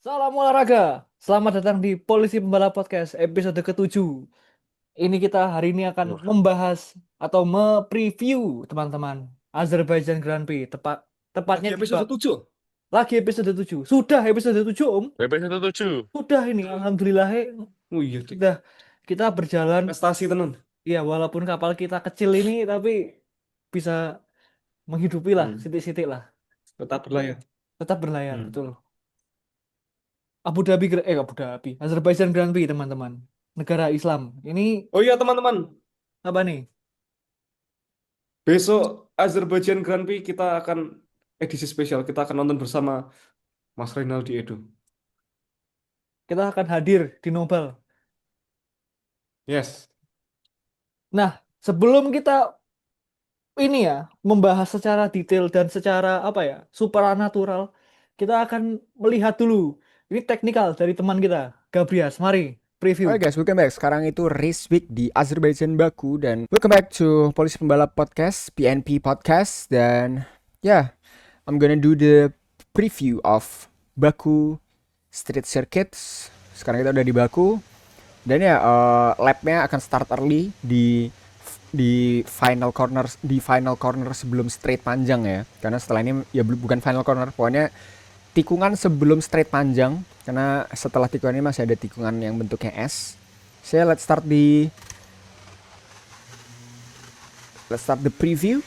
Salam olahraga. Selamat datang di Polisi Pembalap Podcast episode ke-7. Ini kita hari ini akan Wah, membahas atau me-preview teman-teman Azerbaijan Grand Prix. Tepatnya lagi di episode 7. lagi episode 7. Sudah episode 7, Om. Episode 7. Sudah ini alhamdulillah Oh iya, Dik. sudah kita berjalan. Prestasi tenan. Ya walaupun kapal kita kecil ini tapi bisa menghidupi lah Hmm. sitik-sitik lah. Tetap berlayar. Tetap berlayar, Hmm. betul. Abu Dhabi, Azerbaijan Grand Prix teman-teman. Negara Islam. Ini Oh iya, teman-teman. apa nih? Besok Azerbaijan Grand Prix kita akan edisi spesial. Kita akan nonton bersama Mas Reynaldi Edo. Kita akan hadir di Nobel. Yes. Nah, sebelum kita ini ya membahas secara detail dan secara apa ya supranatural, kita akan melihat dulu ini teknikal dari teman kita, Gabrias. Mari preview. Oke guys, welcome back. Sekarang itu race week di Azerbaijan Baku dan welcome back to Polisi Pembalap Podcast, PNP Podcast dan I'm gonna do the preview of Baku Street Circuits. Sekarang kita udah di Baku dan lapnya akan start early di final corner sebelum straight panjang ya. Karena setelah ini ya bukan final corner, pokoknya tikungan sebelum straight panjang, karena setelah tikungan ini masih ada tikungan yang bentuknya S. So let's start the preview.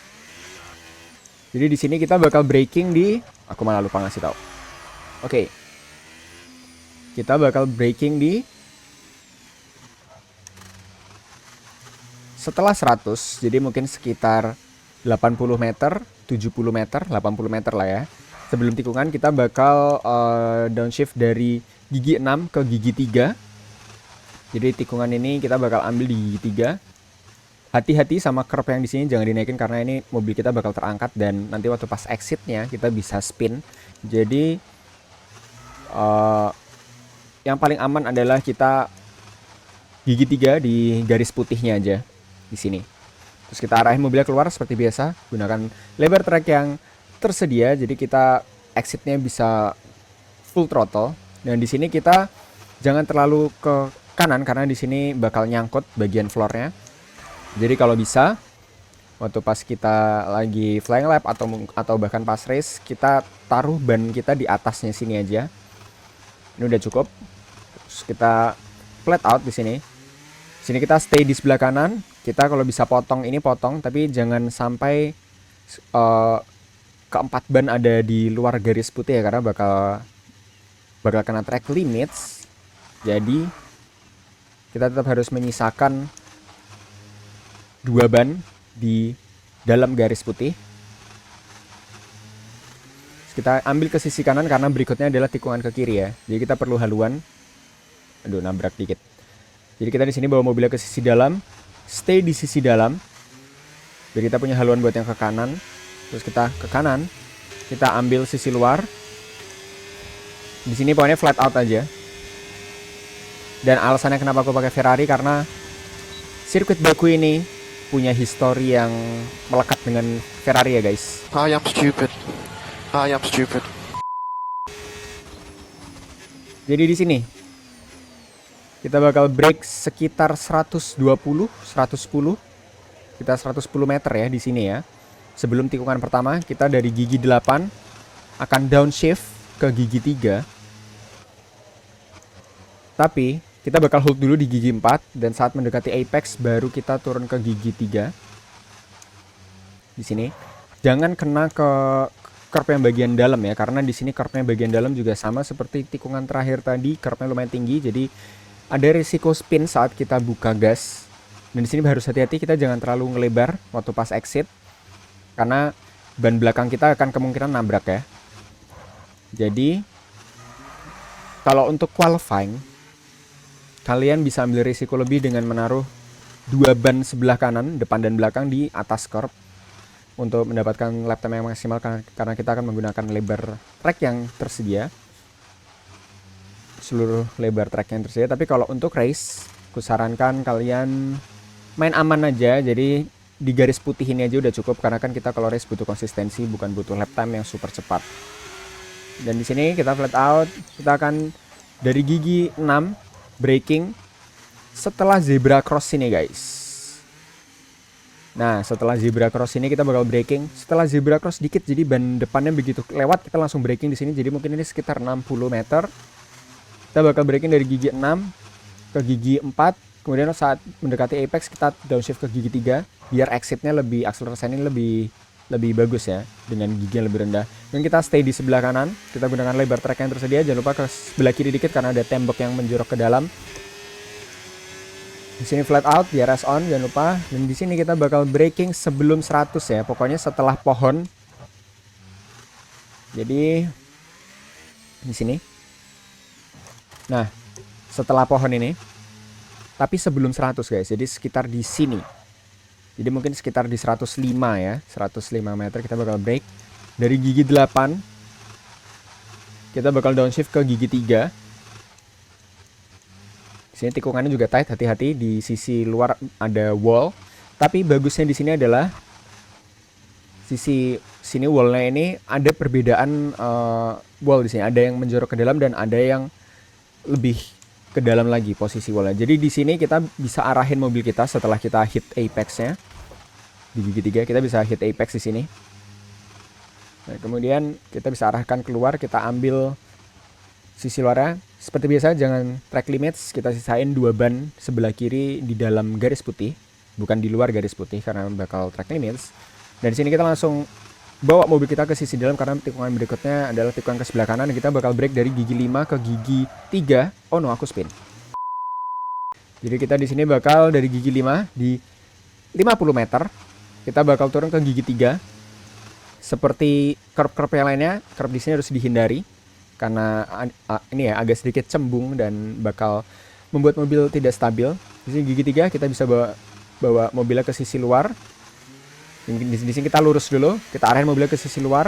Jadi di sini kita bakal braking aku malah lupa ngasih tahu. Oke. Kita bakal braking setelah 100, jadi mungkin sekitar 80 meter, 70 meter, 80 meter lah ya. Sebelum tikungan kita bakal downshift dari gigi 6 ke gigi 3. Jadi tikungan ini kita bakal ambil di gigi 3. Hati-hati sama curb yang di sini, jangan dinaikin karena ini mobil kita bakal terangkat dan nanti waktu pas exitnya kita bisa spin. Jadi yang paling aman adalah kita gigi 3 di garis putihnya aja di sini. Terus kita arahin mobilnya keluar seperti biasa, gunakan lebar trek yang tersedia, jadi kita exitnya bisa full throttle. Dan di sini kita jangan terlalu ke kanan karena di sini bakal nyangkut bagian floornya. Jadi kalau bisa waktu pas kita lagi flying lap atau bahkan pas race, kita taruh ban kita di atasnya sini aja. Ini udah cukup. Terus kita flat out di sini. Sini kita stay di sebelah kanan. Kita kalau bisa potong ini potong, tapi jangan sampai keempat ban ada di luar garis putih ya, karena bakal kena track limits. Jadi kita tetap harus menyisakan 2 ban di dalam garis putih. Terus kita ambil ke sisi kanan karena berikutnya adalah tikungan ke kiri ya. Jadi kita perlu haluan. Aduh, nabrak dikit. Jadi kita di sini bawa mobilnya ke sisi dalam, stay di sisi dalam. Jadi kita punya haluan buat yang ke kanan. Terus kita ke kanan, kita ambil sisi luar. Di sini pokoknya flat out aja. Dan alasannya kenapa aku pakai Ferrari karena sirkuit Baku ini punya histori yang melekat dengan Ferrari ya guys. I am stupid. I am stupid. Jadi di sini kita bakal brake sekitar 120, 110. Kita 110 meter ya di sini ya. Sebelum tikungan pertama, kita dari gigi 8 akan downshift ke gigi 3. Tapi kita bakal hold dulu di gigi 4 dan saat mendekati apex baru kita turun ke gigi 3. Di sini jangan kena ke curb yang bagian dalam ya, karena di sini curbnya bagian dalam juga sama seperti tikungan terakhir tadi, curbnya lumayan tinggi, jadi ada risiko spin saat kita buka gas. Dan di sini harus hati-hati, kita jangan terlalu ngelebar waktu pas exit karena ban belakang kita akan kemungkinan nabrak ya. Jadi kalau untuk qualifying kalian bisa ambil risiko lebih dengan menaruh 2 ban sebelah kanan, depan dan belakang di atas curb untuk mendapatkan lap time yang maksimal karena kita akan menggunakan lebar track yang tersedia. Seluruh lebar track yang tersedia. Tapi kalau untuk race, kusarankan kalian main aman aja. Jadi di garis putih ini aja udah cukup karena kan kita kalau race butuh konsistensi, bukan butuh lap time yang super cepat. Dan di sini kita flat out, kita akan dari gigi 6 braking setelah zebra cross ini guys. Nah setelah zebra cross ini kita bakal braking. Setelah zebra cross dikit, jadi ban depannya begitu lewat kita langsung braking di sini. Jadi mungkin ini sekitar 60 meter. Kita bakal braking dari gigi 6 ke gigi 4. Kemudian saat mendekati apex kita downshift ke gigi 3 biar exitnya lebih, akselerasinya lebih bagus ya, dengan gigi yang lebih rendah. Dan kita stay di sebelah kanan, kita gunakan lebar track yang tersedia. Jangan lupa ke sebelah kiri dikit karena ada tembok yang menjorok ke dalam. Di sini flat out, DRS on, jangan lupa. Dan di sini kita bakal braking sebelum 100 ya, pokoknya setelah pohon. Jadi di sini. Nah, setelah pohon ini. Tapi sebelum 100 guys, jadi sekitar di sini. Jadi mungkin sekitar di 105 ya, 105 meter kita bakal brake. Dari gigi 8 kita bakal downshift ke gigi 3. Di sini tikungannya juga tight, hati-hati di sisi luar ada wall. Tapi bagusnya di sini adalah sisi sini wallnya ini ada perbedaan wall di sini. Ada yang menjorok ke dalam dan ada yang lebih ke dalam lagi posisi wallnya. Jadi di sini kita bisa arahin mobil kita setelah kita hit apex-nya. Di gigi 3 kita bisa hit apex di sini. Nah, kemudian kita bisa arahkan keluar, kita ambil sisi luarnya. Seperti biasa jangan track limits, kita sisain 2 ban sebelah kiri di dalam garis putih, bukan di luar garis putih karena bakal track limits. Dan di sini kita langsung bawa mobil kita ke sisi dalam karena tikungan berikutnya adalah tikungan ke sebelah kanan. Kita bakal brake dari gigi 5 ke gigi 3. Oh no, aku spin. Jadi kita di sini bakal dari gigi 5 di 50 meter. Kita bakal turun ke gigi 3. Seperti curve-curve yang lainnya, curve di sini harus dihindari karena ini ya agak sedikit cembung dan bakal membuat mobil tidak stabil. Di sini gigi 3 kita bisa bawa mobilnya ke sisi luar. Di sini kita lurus dulu, kita arahin mobilnya ke sisi luar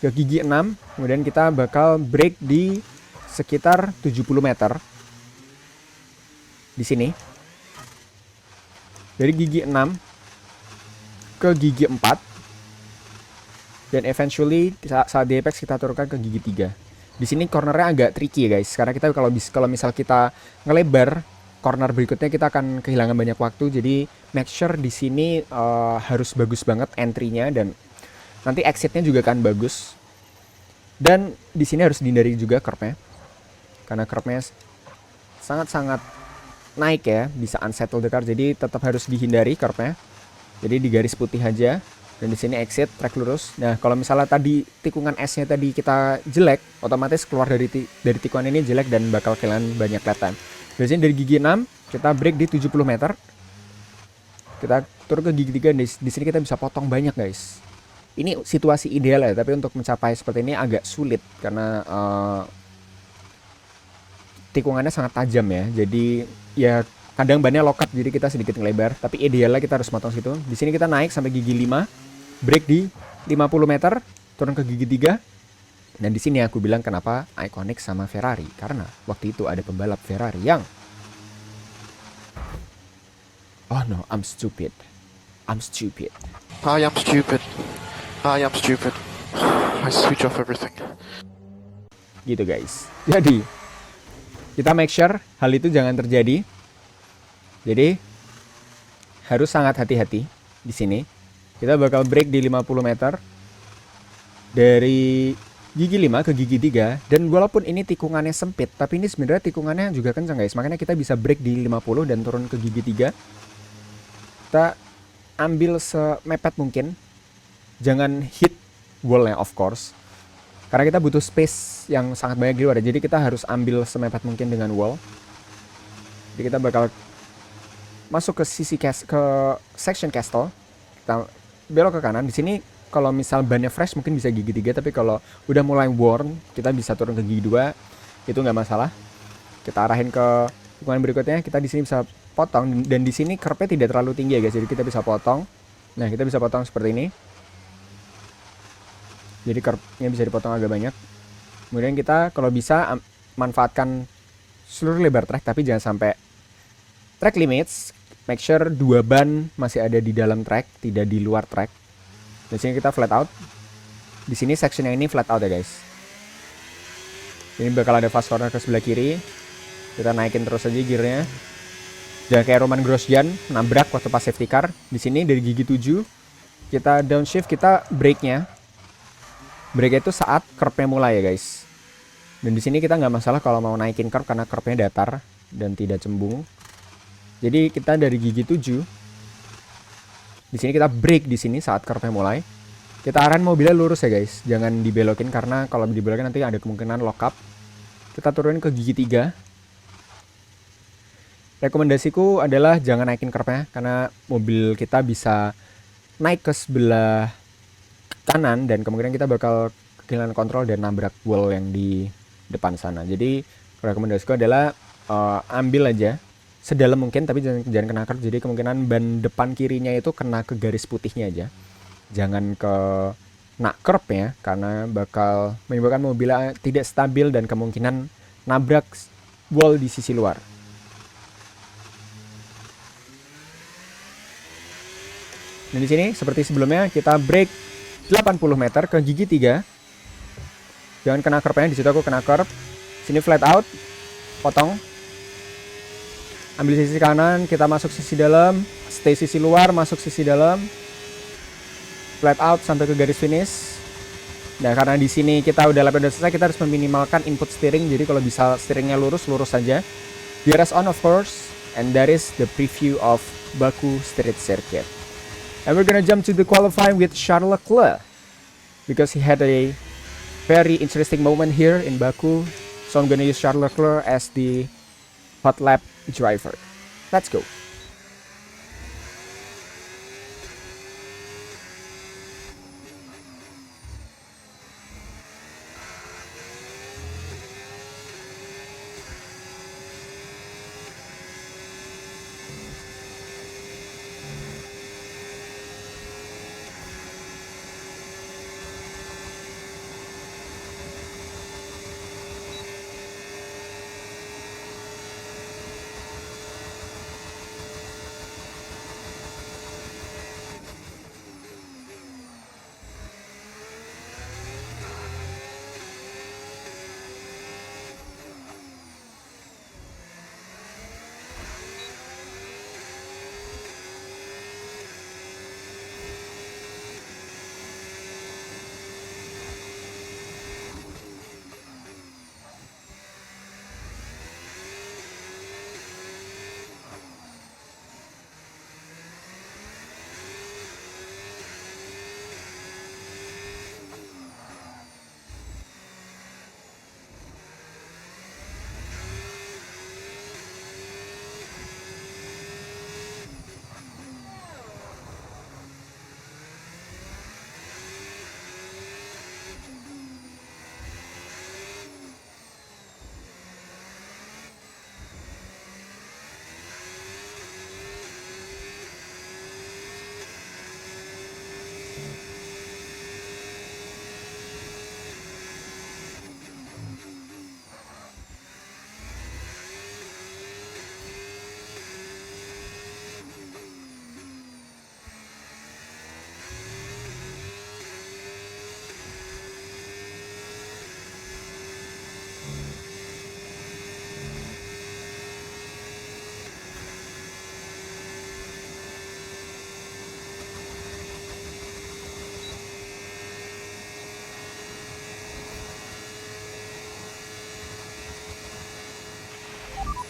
ke gigi 6, kemudian kita bakal brake di sekitar 70 meter di sini. Dari gigi 6 ke gigi 4 dan eventually saat di apex kita turunkan ke gigi 3. Di sini cornernya agak tricky ya guys, karena kita kalau misal kita ngelebar corner berikutnya kita akan kehilangan banyak waktu. Jadi make sure di sini harus bagus banget entry-nya dan nanti exit-nya juga akan bagus. Dan di sini harus dihindari juga curve-nya. Karena curve-nya sangat-sangat naik ya, bisa unsettle the car. Jadi tetap harus dihindari curve-nya. Jadi di garis putih aja. Dan di sini exit track lurus. Nah, kalau misalnya tadi tikungan S-nya tadi kita jelek, otomatis keluar dari tikungan ini jelek dan bakal kehilangan banyak lap time. Dari sini dari gigi 6 kita break di 70 meter. Kita turun ke gigi 3 dan di sini kita bisa potong banyak guys. Ini situasi ideal ya, tapi untuk mencapai seperti ini agak sulit karena tikungannya sangat tajam ya. Jadi ya kadang bannya lokat jadi kita sedikit ngelebar, tapi idealnya kita harus potong situ. Di sini kita naik sampai gigi 5, break di 50 meter, turun ke gigi 3. Dan di sini aku bilang kenapa ikonik sama Ferrari, karena waktu itu ada pembalap Ferrari yang oh no, I'm stupid. I am stupid. I am stupid. I switch off everything. Gitu guys. Jadi kita make sure hal itu jangan terjadi. Jadi harus sangat hati-hati di sini. Kita bakal break di 50 meter dari gigi 5 ke gigi 3. Dan walaupun ini tikungannya sempit, tapi ini sebenarnya tikungannya juga kencang guys. Makanya kita bisa break di 50 dan turun ke gigi 3. Kita ambil semepet mungkin. Jangan hit wallnya of course. Karena kita butuh space yang sangat banyak di luar. Jadi kita harus ambil semepet mungkin dengan wall. Jadi kita bakal masuk ke sisi ke section castle. Kita belok ke kanan. Di sini kalau misal bannya fresh mungkin bisa gigi 3, tapi kalau udah mulai worn kita bisa turun ke gigi 2. Itu nggak masalah. Kita arahin ke tikungan berikutnya. Kita di sini bisa potong dan di sini curve-nya tidak terlalu tinggi ya guys. Jadi kita bisa potong. Nah, kita bisa potong seperti ini. Jadi curve-nya bisa dipotong agak banyak. Kemudian kita kalau bisa manfaatkan seluruh lebar track, tapi jangan sampai track limits. Make sure 2 ban masih ada di dalam track, tidak di luar track. Di sini kita flat out. Di sini sectionnya ini flat out ya guys. Ini bakal ada fast corner ke sebelah kiri. Kita naikin terus aja gearnya. Jangan kayak Roman Grosjean nabrak waktu pas safety car. Di sini dari gigi 7 kita downshift, kita brake-nya. Brake itu saat curve-nya mulai ya guys. Dan di sini kita nggak masalah kalau mau naikin curve karena curve-nya datar dan tidak cembung. Jadi kita dari gigi 7 di sini kita brake di sini saat curve-nya mulai. Kita arahin mobilnya lurus ya guys. Jangan dibelokin karena kalau dibelokin nanti ada kemungkinan lock up. Kita turunin ke gigi 3. Rekomendasiku adalah jangan naikin curve-nya karena mobil kita bisa naik ke sebelah kanan dan kemungkinan kita bakal kehilangan kontrol dan nabrak wall yang di depan sana. Jadi rekomendasiku adalah ambil aja sedalam mungkin tapi jangan kena curve. Jadi kemungkinan ban depan kirinya itu kena ke garis putihnya aja. Jangan ke nak curve ya karena bakal menyebabkan mobilnya tidak stabil dan kemungkinan nabrak wall di sisi luar. Dan di sini seperti sebelumnya kita brake 80 meter ke gigi 3. Jangan kena curve-nya, di situ aku kena curve. Sini flat out, potong. Ambil sisi kanan, kita masuk sisi dalam, stay sisi luar, masuk sisi dalam. Flat out sampai ke garis finish. Nah, karena di sini kita udah lap udah selesai, kita harus meminimalkan input steering. Jadi kalau bisa steeringnya lurus, lurus saja. DRS on of course, and that is the preview of Baku Street Circuit. And we're gonna jump to the qualifying with Charles Leclerc because he had a very interesting moment here in Baku. So I'm gonna use Charles Leclerc as the hot lap driver. Let's go.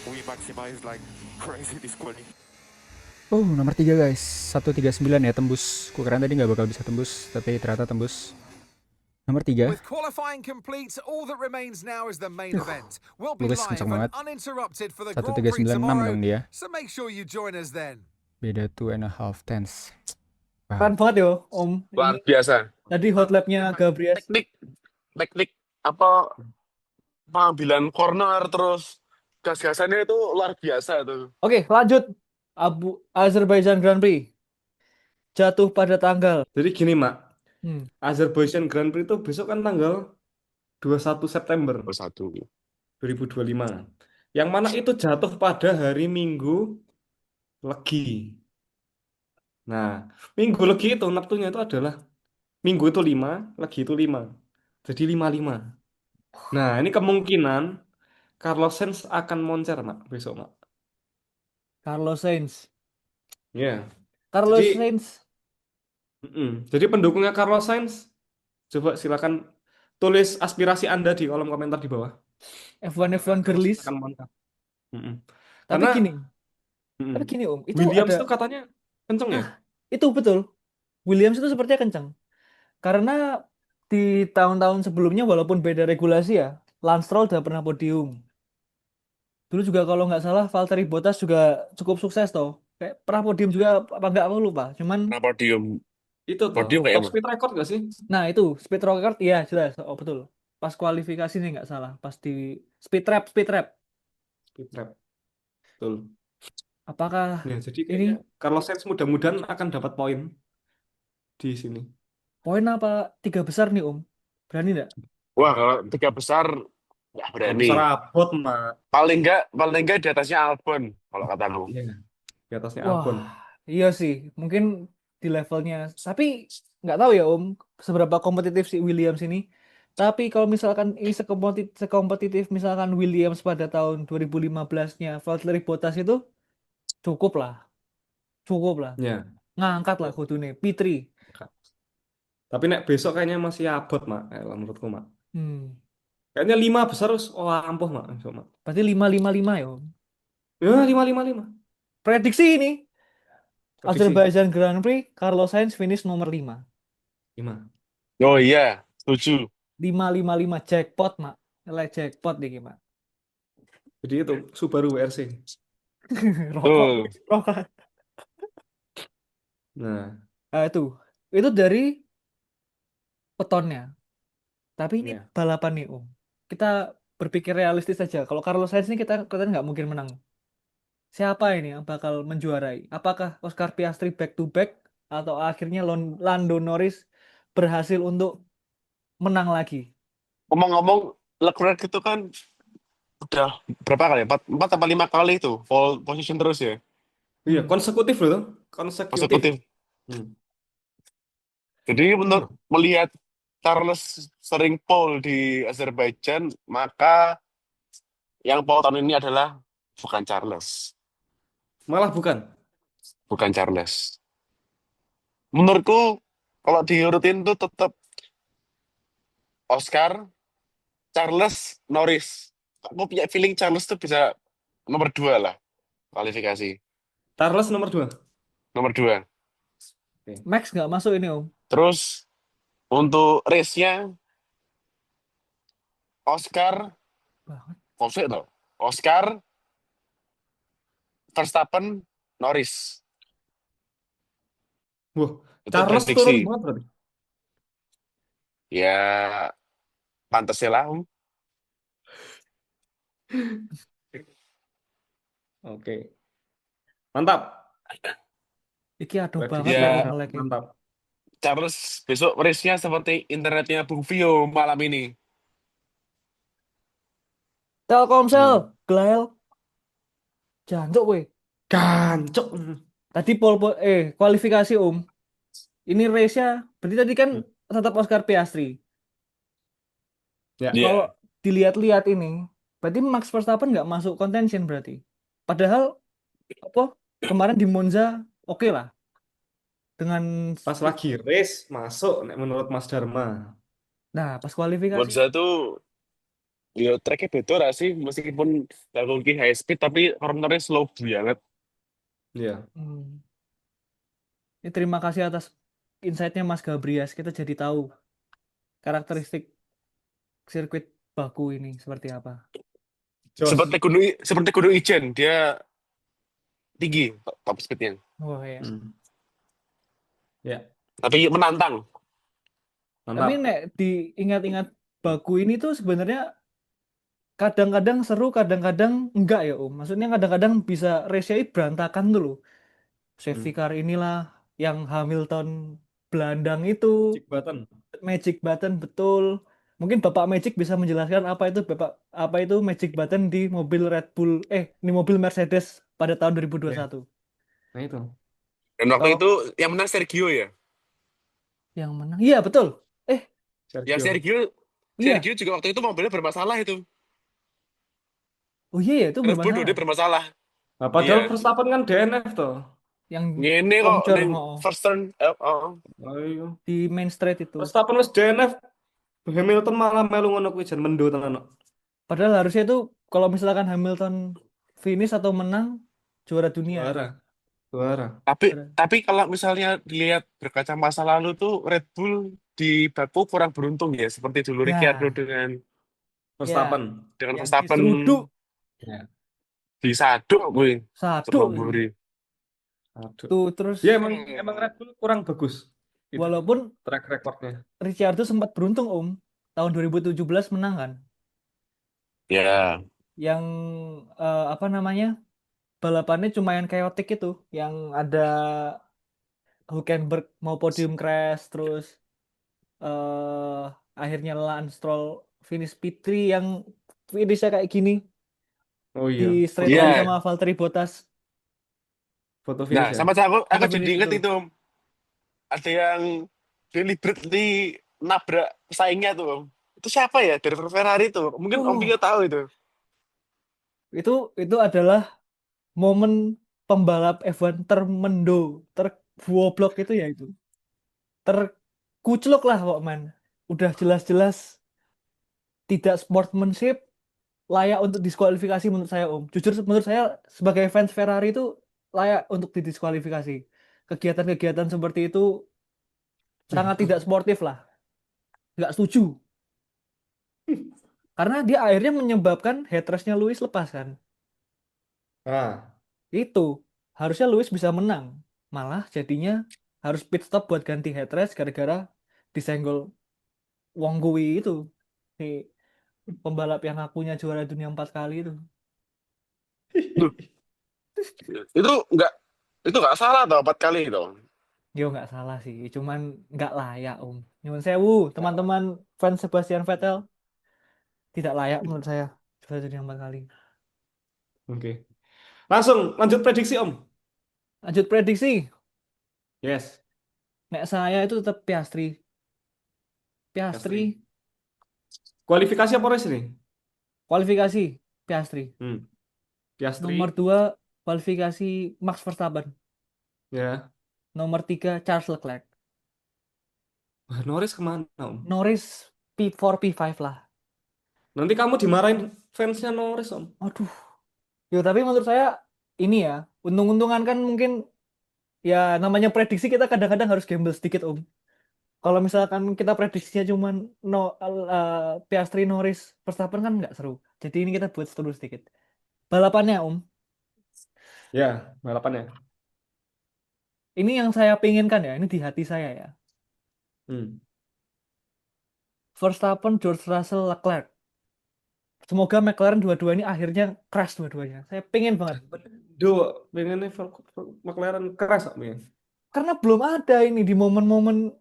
We maximize like crazy this quali. Oh, nomor 3 guys. 139 ya tembus. Kukira tadi nggak bakal bisa tembus, tapi ternyata tembus. Nomor 3. With qualifying complete, all that remains now is the main event. We'll be Lukas live kencang and banget. uninterrupted for the Grand Prix 1396 tomorrow, dong dia. so make sure you join us then. Beda 2.5 tenths. Keren banget yo, Om. Luar Ini biasa. tadi hot lap-nya Gabriel. Teknik apa pengambilan corner terus gas-gasannya itu luar biasa tuh. Oke, lanjut. Azerbaijan Grand Prix. Jatuh pada tanggal. Jadi gini, Mak. Hmm. Azerbaijan Grand Prix itu besok kan tanggal 21 September Bersatu. 2025. Yang mana itu jatuh pada hari Minggu Legi. Nah, Minggu Legi itu Neptunya itu adalah Minggu itu 5, Legi itu 5. Jadi 5-5. Nah, ini kemungkinan Carlos Sainz akan moncer, Mak, besok, Mak. Carlos Sainz. Ya. Jadi, Carlos Sainz. jadi pendukungnya Carlos Sainz, coba silakan tulis aspirasi Anda di kolom komentar di bawah. F1 Apakah F1 Carlos Sainz girlies. akan moncer? Mm-mm. Tapi Karena gini, mm-mm, tapi gini Om, itu Williams ada. tuh katanya kenceng ya. Nah, itu betul. Williams itu sepertinya kencang. Karena di tahun-tahun sebelumnya walaupun beda regulasi ya, Lance Stroll udah pernah podium. Dulu juga kalau nggak salah Valtteri Bottas juga cukup sukses toh. Kayak pernah podium juga apa nggak aku lupa. Cuman Nah, podium. Itu toh, Podium kayak top emang. speed record gak sih? nah itu speed record ya jelas. Oh betul. Pas kualifikasi nih nggak salah. Pas di speed trap. Speed trap, betul. Apakah Ya, jadi ini kayaknya Carlos Sainz mudah-mudahan akan dapat poin di sini. poin apa tiga besar nih Om? Berani nggak? Wah, kalau 3 besar nggak Gak berani. besar abot, Mak. Paling nggak di atasnya Albon kalau kataku. Iya, di atasnya Wah, Albon. iya sih. Mungkin di levelnya. Tapi nggak tahu ya Om, seberapa kompetitif si Williams ini. Tapi kalau misalkan ini sekompetitif misalkan Williams pada tahun 2015-nya Valtteri Bottas itu cukup lah. Cukup lah. Ya. Ngangkat lah Ya. kudune. P3. Tapi nek besok kayaknya masih abot, Mak. Menurutku, Mak. Hmm. Kayaknya 5 besar terus, oh ampuh, Mak. Besok, Mak. Berarti 5-5-5 ya Om. Ya, 5-5-5. Prediksi ini. Prediksi. Azerbaijan Grand Prix, Carlos Sainz finish nomor 5. 5. Oh iya, setuju. 5-5-5 jackpot, Mak. Nilai jackpot nih, Mak. Jadi itu, Subaru WRC. Rokok, Tuh. rokok. Nah, Ah, itu dari petonnya. Tapi ini ya. balapan nih, Om. Kita berpikir realistis saja. Kalau Carlos Sainz ini kita nggak mungkin menang. Siapa ini yang bakal menjuarai? Apakah Oscar Piastri back to back atau akhirnya Lando Norris berhasil untuk menang lagi? Ngomong-ngomong, Leclerc itu kan udah berapa kali? 4 atau 5 kali itu pole position terus ya. Iya, Hmm. konsekutif loh. Konsekutif. Konsekutif. Hmm. Jadi menurut melihat Charles sering pole di Azerbaijan, maka yang pole tahun ini adalah bukan Charles. Malah bukan. Bukan Charles. Menurutku kalau diurutin tuh tetap Oscar, Charles, Norris. Aku punya feeling Charles tuh bisa nomor 2 lah kualifikasi. Charles nomor 2. Nomor 2. Max nggak masuk ini, Om. Terus untuk race-nya Oscar, Banget. Oscar tuh. Oscar, Verstappen, Norris. Wah, Itu Charles turun prediksi. banget berarti. Ya, pantasnya lah. Oke. Mantap. Iki aduh Prediksi banget Ya, kalau yang nge-lag ini. mantap. Charles besok race-nya seperti internetnya Bung Vio malam ini. Telkomsel, Hmm. Glael. Jancuk weh. Gancok. Tadi kualifikasi Om. Ini race-nya berarti tadi kan tetap Oscar Piastri. Ya. Iya. Kalau dilihat-lihat ini, berarti Max Verstappen nggak masuk contention berarti. Padahal apa kemarin di Monza oke lah dengan Pas lagi race masuk nek menurut Mas Dharma. nah pas kualifikasi Monza tuh ya tracknya beda lah sih. Meskipun teknologi high speed tapi cornernya slow banget. Iya. Hmm. Ini terima kasih atas insight-nya Mas Gabrias. Kita jadi tahu karakteristik sirkuit Baku ini seperti apa. Jos. Seperti gunung Ijen, dia tinggi top speednya. Wah ya. Hmm. Ya, Tapi menantang. Tapi mantap. nek diingat-ingat Baku ini tuh sebenarnya kadang-kadang seru, kadang-kadang enggak ya Om. Maksudnya kadang-kadang bisa race-nya berantakan tuh loh. Safety car inilah yang Hamilton Belandang itu, Cik button. Magic Button betul. Mungkin Bapak Magic bisa menjelaskan apa itu Magic Button di mobil Red Bull di mobil Mercedes pada tahun 2021. Nah itu. Dan waktu Kalau itu yang menang Sergio ya. Yang menang. Iya, betul. Eh, Ya Sergio. Sergio, iya. Sergio juga waktu itu mobilnya bermasalah itu. Oh iya ya, itu Red Bull bermasalah udah ya. bermasalah. Nah, padahal Iya. Verstappen kan DNF tuh. Yang Ngene kok puncture, neng oh, first turn. Ayo. di main straight itu. Verstappen wis DNF, Hamilton malah melu ngono kuwi jan mendo tenan. No. Padahal harusnya itu kalau misalkan Hamilton finish atau menang juara dunia. Juara, juara. Tapi Juara. tapi kalau misalnya dilihat berkaca masa lalu tuh Red Bull di Baku kurang beruntung ya, seperti dulu Ricciardo Ya, ya, Verstappen. dengan yang Verstappen diseruduk Ya. di Saduk gue satu itu. Terlamburi. Aduh. Tuh terus Ya emang Red Bull kurang bagus itu walaupun track recordnya. Ricciardo sempat beruntung tahun 2017 menang kan. Ya, Yang apa namanya? Balapannya cuma yang chaotic itu, yang ada Hulkenberg mau podium crash terus eh akhirnya Lance Stroll finish P3 yang finishnya kayak gini Oh di iya, straight foto line iya. sama Valtteri Bottas foto Nah, finish ya. sama aja aku foto jadi finish inget itu. itu ada yang deliberately nabrak pesaingnya tuh. Itu siapa ya dari Ferrari tuh? Mungkin Om Vio Oh, tahu itu. itu adalah momen pembalap F1 termendo, tergoblok itu ya itu. Terkucluk lah kok man. Udah jelas-jelas tidak sportsmanship, layak untuk diskualifikasi menurut saya Jujur menurut saya sebagai fans Ferrari itu layak untuk didiskualifikasi. Kegiatan-kegiatan seperti itu sangat tidak sportif lah. Nggak setuju. Karena dia akhirnya menyebabkan headrestnya Lewis lepas kan. Ah, Itu harusnya Lewis bisa menang. Malah jadinya harus pit stop buat ganti headrest gara-gara disenggol wong kuwi itu. Si pembalap yang akunya juara dunia 4 kali itu. Duh, itu nggak itu nggak salah tau 4 kali itu. Yo nggak salah sih, cuman nggak layak Nyuwun sewu, teman-teman fans Sebastian Vettel tidak layak menurut saya juara dunia 4 kali. oke. Langsung lanjut prediksi Om. Lanjut prediksi, Yes, nek saya itu tetap Piastri. Piastri Piastri. Kualifikasi apa race ini? kualifikasi Piastri. Hmm, Nomor Piastri. 2 kualifikasi Max Verstappen. Ya. Nomor 3 Charles Leclerc. Wah, Norris kemana Om? Norris P4 P5 lah. Nanti kamu dimarahin fansnya Norris Om. Aduh. Yo tapi menurut saya ini ya, untung-untungan kan mungkin ya namanya prediksi kita kadang-kadang harus gamble sedikit Kalau misalkan kita prediksinya cuman no Piastri Norris Verstappen kan nggak seru. Jadi ini kita buat seru sedikit. Balapannya Ya, balapannya. ini yang saya pinginkan ya, ini di hati saya ya. Hmm. Verstappen, George Russell, Leclerc. Semoga McLaren dua-dua ini akhirnya crash dua-duanya. Saya pengen banget. Duh, pengennya McLaren keras Om ya. Karena belum ada ini di momen-momen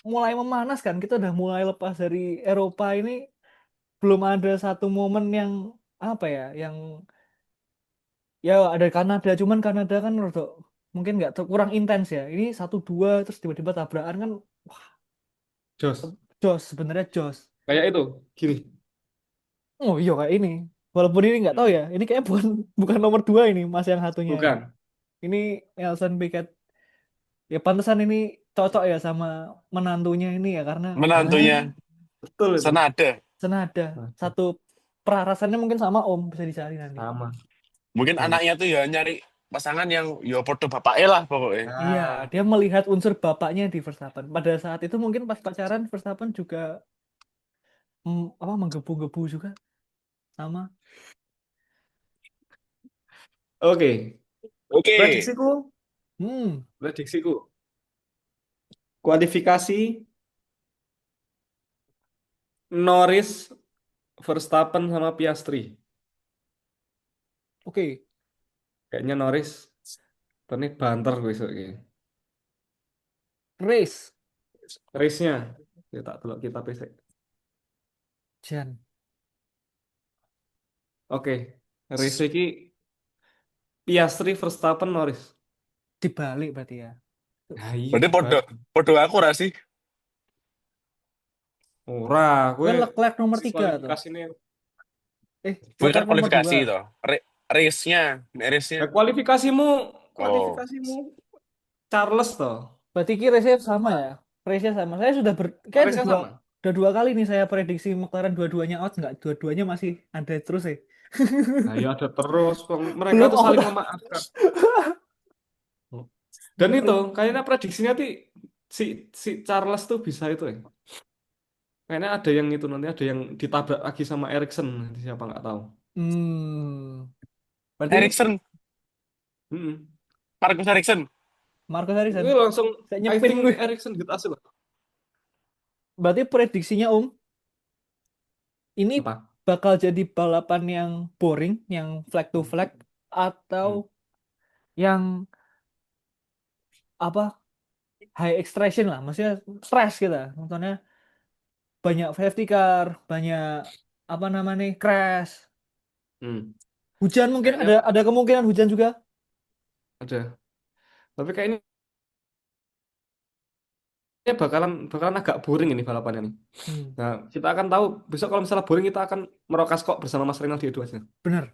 mulai memanas kan. Kita udah mulai lepas dari Eropa ini. Belum ada satu momen yang apa ya, yang ya ada Kanada. Cuman Kanada kan rodok mungkin nggak kurang intens ya. Ini 1-2 terus tiba-tiba tabrakan kan Jos. jos sebenarnya jos. Kayak itu, gini. Oh iya kayak ini. Walaupun ini nggak tahu ya. Ini kayaknya bukan bukan nomor 2 ini Mas yang satunya ini. Bukan. Ini Nelson Piquet. Ya pantesan ini cocok ya sama menantunya ini ya karena Menantunya Betul itu. senada. senada. Nah, Satu perarasannya mungkin sama bisa dicari nanti. sama. Mungkin Betul. anaknya tuh ya nyari pasangan yang ya podo bapaknya lah pokoknya. Iya, Nah, dia melihat unsur bapaknya di Verstappen. Pada saat itu mungkin pas pacaran Verstappen juga apa menggebu-gebu juga sama. oke. Oke. Prediksiku, Hmm, prediksiku. Kualifikasi Norris, Verstappen sama Piastri. oke. Kayaknya Norris ini banter besok ini. Race Race-nya kita delok kita pesek. Jan. Oke. Race iki Piastri, Verstappen, Norris. Dibalik berarti ya. Nah, iya Berarti podo dibalik. podo aku ra sih. Ora, Gue gue Leclerc nomor si 3 tuh. kualifikasi ini. Gue kan Leclerc nomor kualifikasi 2. toh. Race-nya, race-nya. Nah, kualifikasimu, Oh, kualifikasimu Charles toh. Berarti race-nya sama ya? Race-nya sama. Saya sudah kayak Charlesnya sama. udah 2 kali nih saya prediksi McLaren dua-duanya out, nggak? Dua-duanya masih ada terus ya. Nah, ya ada terus. Mereka Belum tuh out. saling memaafkan. Dan itu kayaknya prediksinya si si Charles tuh bisa itu ya. Kayaknya ada yang itu nanti ada yang ditabrak lagi sama Ericsson nanti siapa nggak tahu. Hmm. Berarti Ericsson, Mm-mm. Marcus Ericsson. Marcus Harrison. Gue langsung Saya I nyepin think gue. Ericsson gitu hasil. Berarti prediksinya ini Apa? bakal jadi balapan yang boring, yang flag to flag, atau Hmm. yang apa high extraction lah, maksudnya stres kita. Contohnya banyak safety car, banyak apa namanya crash, Hmm. hujan mungkin Kayaknya ada kemungkinan hujan juga. ada. Tapi kayaknya bakalan bakalan agak boring ini balapannya nih. Hmm, Nah, kita akan tahu besok kalau misalnya boring kita akan merokas kok bersama Mas Renal di Edu bener.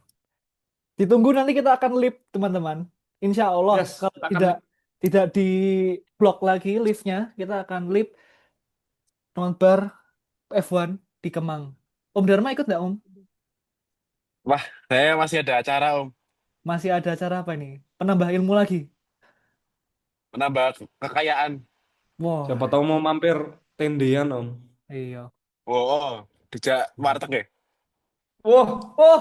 Ditunggu nanti kita akan live teman-teman. Insya Allah Yes, kalau kita akan tidak di blok lagi live-nya, kita akan live nonton F1 di Kemang. Om Dharma ikut nggak Om? Wah, saya masih ada acara, Om. Masih ada acara apa ini? Penambah ilmu lagi. Menambah kekayaan. Wah, siapa tahu mau mampir tendean Om. iya. Oh, dijak warteg ya. Wah, Oh,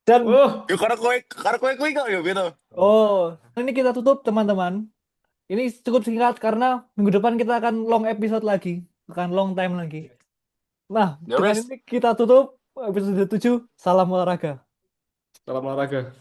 dan wah. Yuk, karena kue kok yuk gitu. ini kita tutup teman-teman. Ini cukup singkat karena minggu depan kita akan long episode lagi, akan long time lagi. Nah, Ya dengan wes. ini kita tutup episode 7. Salam olahraga. Salam olahraga.